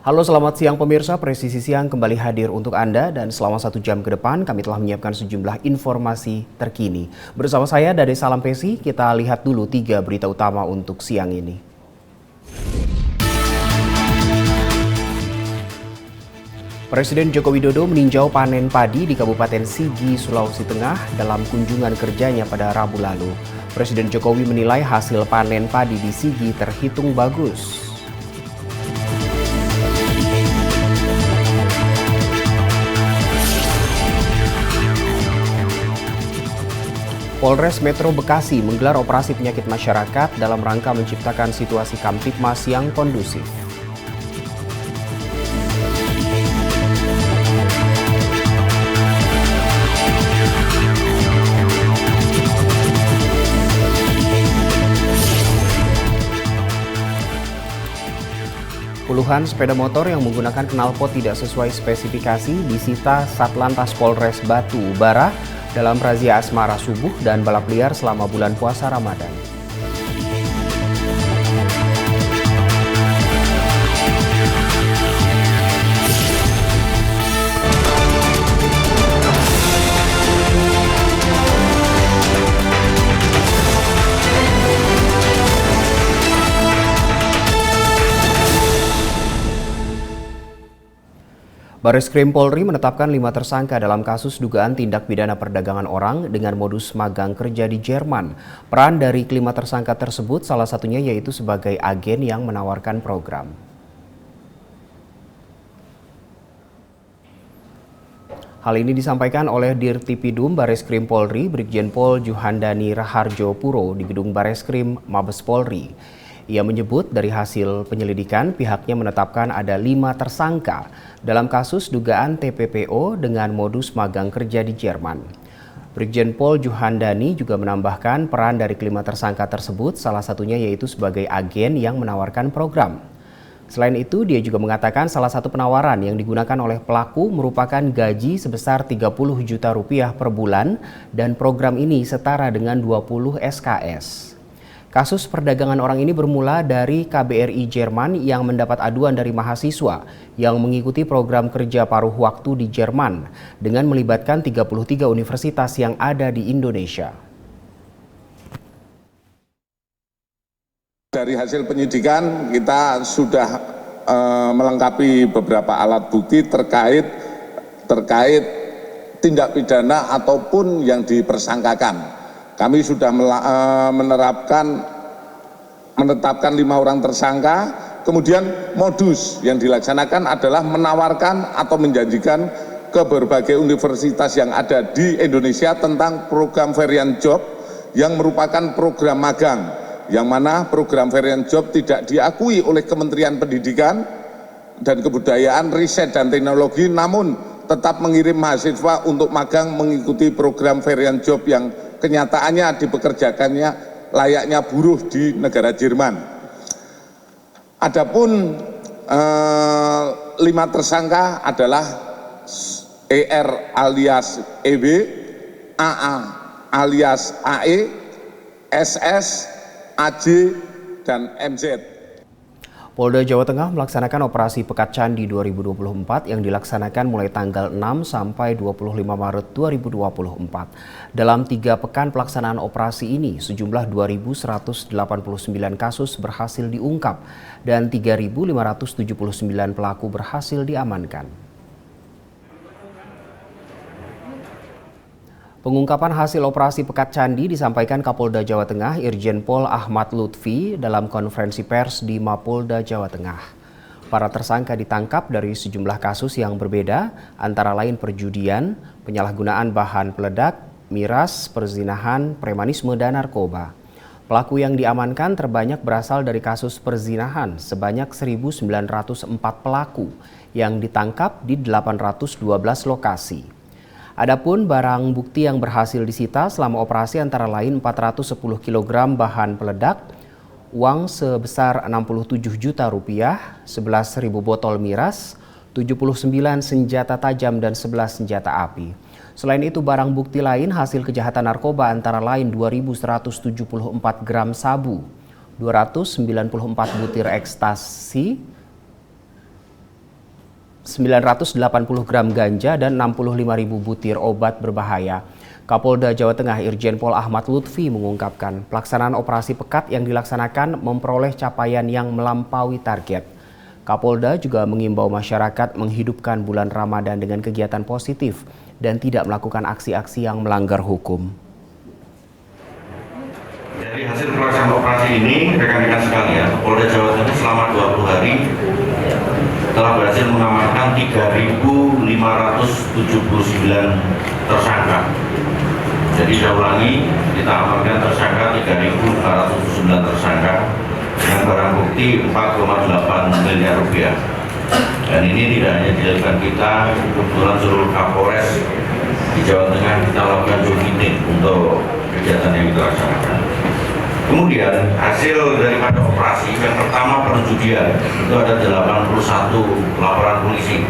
Halo, selamat siang pemirsa. Presisi Siang kembali hadir untuk Anda dan selama 1 jam ke depan kami telah menyiapkan sejumlah informasi terkini. Bersama saya Dade Salampesi, kita lihat dulu 3 berita utama untuk siang ini. Presiden Joko Widodo meninjau panen padi di Kabupaten Sigi, Sulawesi Tengah dalam kunjungan kerjanya pada Rabu lalu. Presiden Jokowi menilai hasil panen padi di Sigi terhitung bagus. Polres Metro Bekasi menggelar operasi penyakit masyarakat dalam rangka menciptakan situasi Kamtibmas yang kondusif. Puluhan sepeda motor yang menggunakan knalpot tidak sesuai spesifikasi disita Satlantas Polres Batu Bara dalam razia asmara subuh dan balap liar selama bulan puasa Ramadan. Bareskrim Polri menetapkan 5 tersangka dalam kasus dugaan tindak pidana perdagangan orang dengan modus magang kerja di Jerman. Peran dari kelima tersangka tersebut salah satunya yaitu sebagai agen yang menawarkan program. Hal ini disampaikan oleh Dirtipidum Bareskrim Polri, Brigjen Pol Juhandani Raharjo Puro di Gedung Bareskrim Mabes Polri. Ia menyebut dari hasil penyelidikan pihaknya menetapkan ada 5 tersangka dalam kasus dugaan TPPO dengan modus magang kerja di Jerman. Brigjen Pol Juhandani juga menambahkan peran dari kelima tersangka tersebut salah satunya yaitu sebagai agen yang menawarkan program. Selain itu, dia juga mengatakan salah satu penawaran yang digunakan oleh pelaku merupakan gaji sebesar 30 juta rupiah per bulan dan program ini setara dengan 20 SKS. Kasus perdagangan orang ini bermula dari KBRI Jerman yang mendapat aduan dari mahasiswa yang mengikuti program kerja paruh waktu di Jerman dengan melibatkan 33 universitas yang ada di Indonesia. Dari hasil penyidikan kita sudah melengkapi beberapa alat bukti terkait tindak pidana ataupun yang dipersangkakan. Kami sudah menetapkan 5 orang tersangka, kemudian modus yang dilaksanakan adalah menawarkan atau menjanjikan ke berbagai universitas yang ada di Indonesia tentang program variant job yang merupakan program magang, yang mana program variant job tidak diakui oleh Kementerian Pendidikan dan Kebudayaan, Riset dan Teknologi, namun tetap mengirim mahasiswa untuk magang mengikuti program variant job yang kenyataannya dipekerjakannya layaknya buruh di negara Jerman. Adapun 5 tersangka adalah ER alias EW, AA alias AE, SS, AJ, dan MZ. Polda Jawa Tengah melaksanakan operasi Pekat Candi 2024 yang dilaksanakan mulai tanggal 6 sampai 25 Maret 2024. Dalam 3 pekan pelaksanaan operasi ini, sejumlah 2.189 kasus berhasil diungkap dan 3.579 pelaku berhasil diamankan. Pengungkapan hasil operasi Pekat Candi disampaikan Kapolda Jawa Tengah Irjen Pol Ahmad Lutfi dalam konferensi pers di Mapolda Jawa Tengah. Para tersangka ditangkap dari sejumlah kasus yang berbeda, antara lain perjudian, penyalahgunaan bahan peledak, miras, perzinahan, premanisme, dan narkoba. Pelaku yang diamankan terbanyak berasal dari kasus perzinahan sebanyak 1.904 pelaku yang ditangkap di 812 lokasi. Adapun barang bukti yang berhasil disita selama operasi antara lain 410 kg bahan peledak, uang sebesar 67 juta rupiah, 11.000 botol miras, 79 senjata tajam dan 11 senjata api. Selain itu barang bukti lain hasil kejahatan narkoba antara lain 2.174 gram sabu, 294 butir ekstasi, 980 gram ganja dan 65.000 butir obat berbahaya. Kapolda Jawa Tengah Irjen Pol Ahmad Lutfi mengungkapkan pelaksanaan operasi pekat yang dilaksanakan memperoleh capaian yang melampaui target. Kapolda juga mengimbau masyarakat menghidupkan bulan Ramadan dengan kegiatan positif dan tidak melakukan aksi-aksi yang melanggar hukum. Dari hasil pelaksanaan operasi ini, rekan-rekan sekalian, Polda Jawa Tengah selama 20 hari telah berhasil mengamankan 3.579 tersangka. Jadi saya ulangi, kita amankan tersangka 3.479 tersangka dengan barang bukti 4,8 miliar rupiah. Dan ini tidak hanya dilakukan kita, kebetulan seluruh Kapolres di Jawa Tengah kita lakukan joint meeting untuk kegiatan yang kita laksanakan. Kemudian hasil daripada operasi yang pertama penjudian itu ada 81 laporan polisi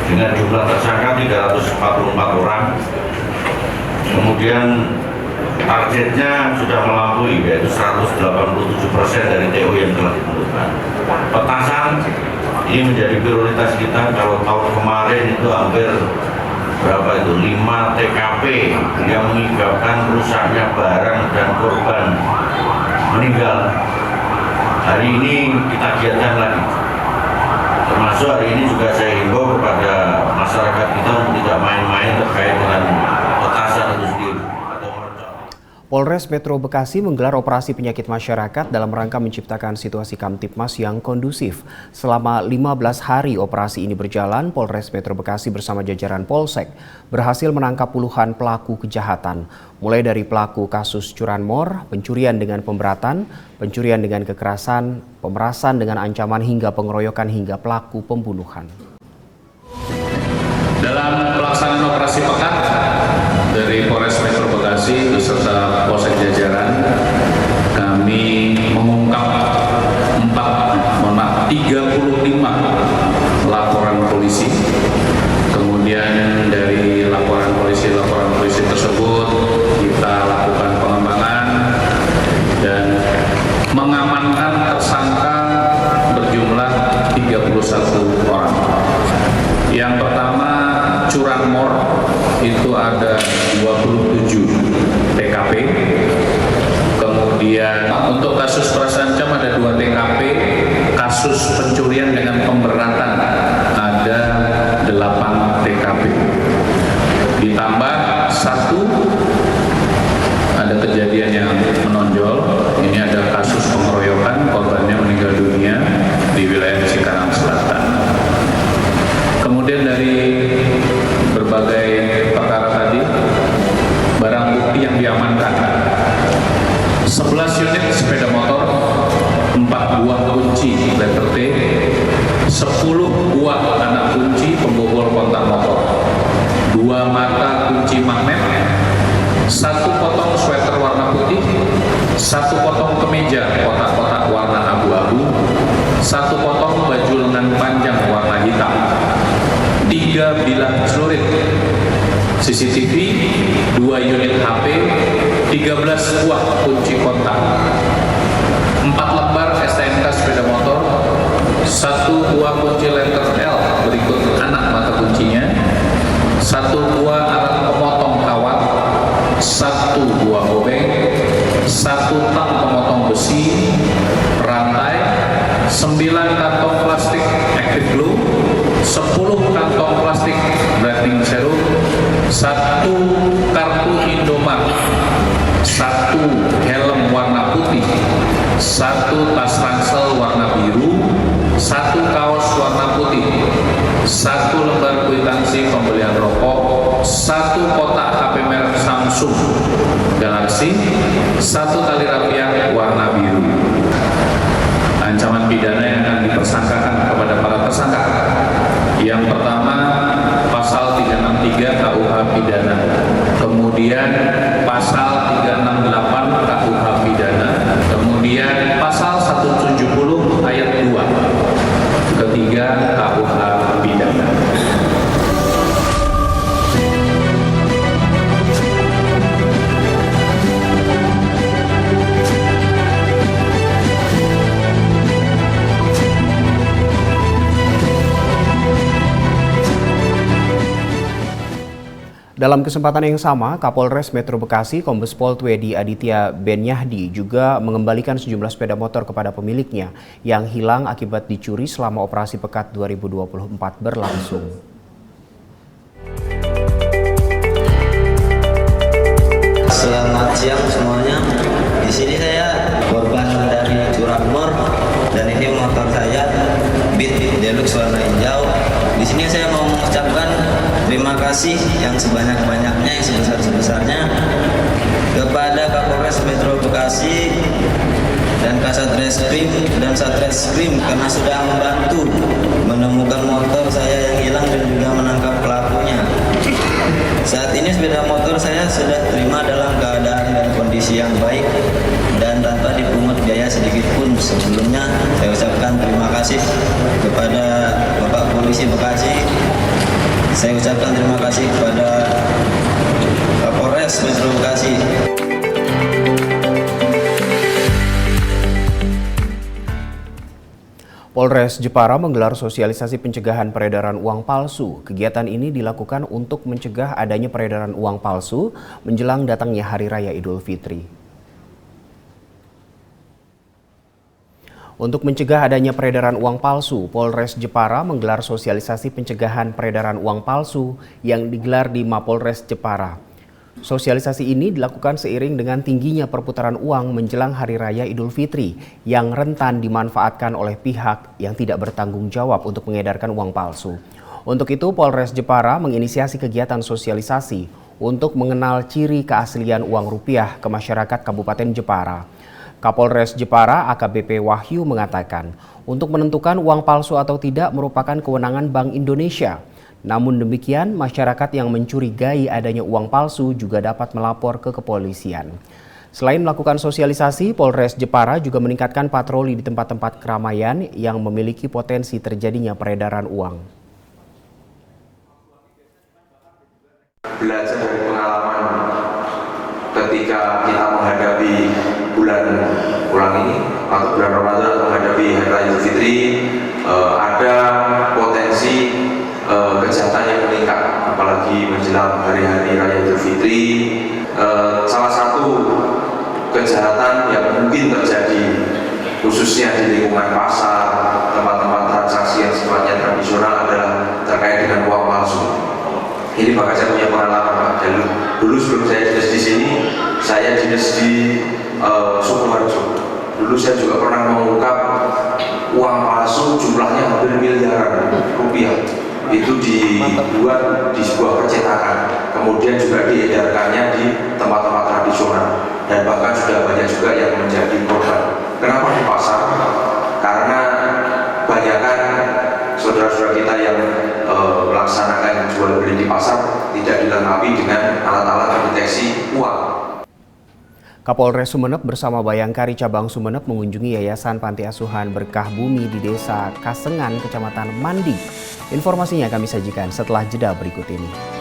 dengan jumlah tersangka 344 orang. Kemudian targetnya sudah melampaui, yaitu 187% dari TO yang telah ditentukan. Petasan ini menjadi prioritas kita. Kalau tahun kemarin itu hampir berapa itu 5 TKP yang mengakibatkan rusaknya barang dan korban meninggal. Hari ini kita giatkan lagi. Termasuk hari ini juga saya himbau kepada masyarakat kita untuk tidak main-main terkait dengan petasan itu sendiri. Polres Metro Bekasi menggelar operasi penyakit masyarakat dalam rangka menciptakan situasi Kamtibmas yang kondusif. Selama 15 hari operasi ini berjalan, Polres Metro Bekasi bersama jajaran Polsek berhasil menangkap puluhan pelaku kejahatan. Mulai dari pelaku kasus curanmor, pencurian dengan pemberatan, pencurian dengan kekerasan, pemerasan dengan ancaman hingga pengeroyokan hingga pelaku pembunuhan. Dalam pelaksanaan operasi pekat dari Polres Metro Bekasi beserta Polsek jajaran, kami mengungkap 35 laporan polisi. Kemudian dari laporan polisi tersebut kita lakukan pengembangan dan mengamankan tersangka berjumlah 31 orang. Yang pertama, curanmor itu ada 27 TKP. Kemudian untuk kasus prasancam ada 2 TKP, kasus pencurian dengan pemberatan ada 8 TKP. Ditambah 1 ada kejadian yang menonjol, ini ada kasus pengeroyokan, korbannya meninggal dunia di wilayah Cikarang Selatan. Kemudian dari berbagai perkara tadi, barang bukti yang diamankan 11 unit sepeda motor, 4 buah kunci letter T, 10 buah anak kunci pembobol kontak motor, 2 mata kunci magnet, 1 potong sweater warna putih, 1 potong kemeja kotak-kotak warna abu-abu, 1 potong baju lengan panjang warna hitam, 3 bilah celurit, CCTV, 2 unit HP, 13 buah kunci kontak, 4 lembar STNK sepeda motor, 1 buah kunci letter L berikut anak mata kuncinya, 1 buah alat pemotong kawat, 1 buah obeng, 1 tang pemotong besi, rantai, 9 kantong plastik active glue, 10 kantong plastik branding serum, 1 kartu Indomaret, 1 helm warna putih, 1 tas ransel warna biru, 1 kaos warna putih, 1 lembar kwitansi pembelian rokok, 1 kotak HP merek Samsung Galaxy, 1 tali rapiah warna biru. Ancaman pidana yang akan dipersangkakan kepada para tersangka. Yang pertama, pasal 363 KUH pidana. Kemudian pasal 368 KUH pidana. Kemudian pasal 170 ayat 2. Ketiga, KUH pidana. Dalam kesempatan yang sama, Kapolres Metro Bekasi Kombes Pol Twedi Aditya Benyahdi juga mengembalikan sejumlah sepeda motor kepada pemiliknya yang hilang akibat dicuri selama operasi Pekat 2024 berlangsung. Selamat siang semuanya. Di sini saya korban dari curanmor dan ini motor saya Beat Deluxe warna hijau. Di sini saya mau mengucapkan terima kasih yang sebanyak-banyaknya, yang sebesar-besarnya kepada Kapolres Metro Bekasi dan Kasat Reskrim dan Satreskrim karena sudah membantu menemukan motor saya yang hilang dan juga menangkap pelakunya. Saat ini sepeda motor saya sudah terima dalam keadaan dan kondisi yang baik dan tanpa dipungut biaya sedikit pun. Sebelumnya saya ucapkan terima kasih kepada Bapak Polisi Bekasi. Saya ucapkan terima kasih kepada Kapolres Metro Bekasi. Polres Jepara menggelar sosialisasi pencegahan peredaran uang palsu. Kegiatan ini dilakukan untuk mencegah adanya peredaran uang palsu menjelang datangnya Hari Raya Idul Fitri. Untuk mencegah adanya peredaran uang palsu, Polres Jepara menggelar sosialisasi pencegahan peredaran uang palsu yang digelar di Mapolres Jepara. Sosialisasi ini dilakukan seiring dengan tingginya perputaran uang menjelang Hari Raya Idul Fitri yang rentan dimanfaatkan oleh pihak yang tidak bertanggung jawab untuk mengedarkan uang palsu. Untuk itu, Polres Jepara menginisiasi kegiatan sosialisasi untuk mengenal ciri keaslian uang rupiah ke masyarakat Kabupaten Jepara. Kapolres Jepara AKBP Wahyu mengatakan, untuk menentukan uang palsu atau tidak merupakan kewenangan Bank Indonesia. Namun demikian, masyarakat yang mencurigai adanya uang palsu juga dapat melapor ke kepolisian. Selain melakukan sosialisasi, Polres Jepara juga meningkatkan patroli di tempat-tempat keramaian yang memiliki potensi terjadinya peredaran uang. Belajar dari pengalaman ketika kita menghadapi bulan ini atau bulan Ramadan atau menghadapi Hari Raya Idul Fitri, ada potensi kejahatan yang meningkat, apalagi menjelang hari-hari Raya Idul Fitri. Salah satu kejahatan yang mungkin terjadi khususnya di lingkungan pasar, tempat-tempat transaksi yang sifatnya tradisional adalah terkait dengan uang palsu. Ini bahkan saya punya pengalaman, Pak. Dulu sebelum saya dinas di sini, saya dinas di Sukoharjo. Dulu saya juga pernah mengungkap uang palsu jumlahnya hampir miliaran rupiah. Itu dibuat di sebuah percetakan, kemudian juga diedarkannya di tempat-tempat tradisional, dan bahkan sudah banyak juga yang menjadi korban. Kenapa di pasar? Karena banyakkan saudara-saudara kita yang melaksanakan jual beli di pasar tidak dilengkapi dengan alat-alat pendeteksi uang. Kapolres Sumeneb bersama Bayangkari Cabang Sumeneb mengunjungi Yayasan Panti Asuhan Berkah Bumi di Desa Kasengan, Kecamatan Mandi. Informasinya kami sajikan setelah jeda berikut ini.